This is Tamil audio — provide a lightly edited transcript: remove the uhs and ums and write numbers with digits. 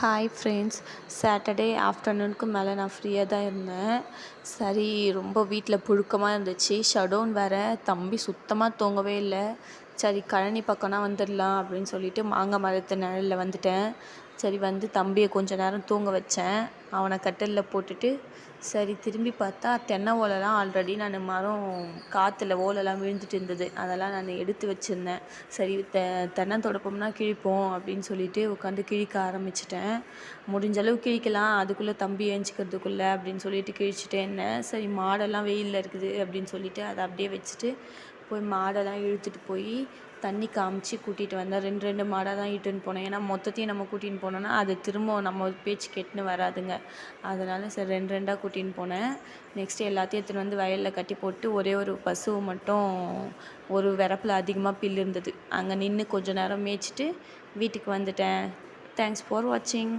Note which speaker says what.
Speaker 1: Hi friends. சாட்டர்டே ஆஃப்டர்நூனுக்கு மேலே நான் ஃப்ரீயாக தான் இருந்தேன். சரி, ரொம்ப வீட்டில் புழுக்கமாக இருந்துச்சு. ஷடவுன் வேறு. தம்பி சுத்தமாக தூங்கவே இல்லை. சரி, கழனி பக்கம்னா வந்துடலாம் அப்படின்னு சொல்லிட்டு மாங்காய் மரத்து நிழலில் வந்துட்டேன். சரி, வந்து தம்பியை கொஞ்ச நேரம் தூங்க வச்சேன். அவனை கட்டிலில் போட்டுட்டு சரி திரும்பி பார்த்தா தென்னை ஓலைலாம் ஆல்ரெடி நான் மரம் காற்றுல ஓலைலாம் விழுந்துட்டு இருந்தது. அதெல்லாம் நான் எடுத்து வச்சுருந்தேன். சரி, தென்னந்தொடப்பம்னா கிழிப்போம் அப்படின்னு சொல்லிட்டு உட்காந்து கிழிக்க ஆரம்பிச்சிட்டேன். முடிஞ்சளவு கிழிக்கலாம், அதுக்குள்ளே தம்பி ஏஞ்சிக்கிறதுக்குள்ளே அப்படின்னு சொல்லிட்டு கிழிச்சிட்டே இருந்தேன். சரி, மாடெல்லாம் வெயிலில் இருக்குது அப்படின்னு சொல்லிட்டு அதை அப்படியே வச்சுட்டு போய் மாடெல்லாம் இழுத்துட்டு போய் தண்ணி காமிச்சு கூட்டிகிட்டு வந்தேன். 2 மாடாக தான் இட்டுன்னு போனேன். ஏன்னா மொத்தத்தையும் நம்ம கூட்டின்னு போனோன்னா அது திரும்ப நம்ம பேச்சு கேட்டுன்னு வராதுங்க. அதனால் சரி 2 கூட்டின்னு போனேன். நெக்ஸ்ட்டு எல்லாத்தையும் எடுத்துன்னு வந்து வயலில் கட்டி போட்டு ஒரே ஒரு பசுவை மட்டும் ஒரு வரப்பில் அதிகமாக புல் இருந்தது, அங்கே நின்று கொஞ்ச நேரம் மேய்ச்சிட்டு வீட்டுக்கு வந்துட்டேன். தேங்க்ஸ் ஃபார் வாட்சிங்.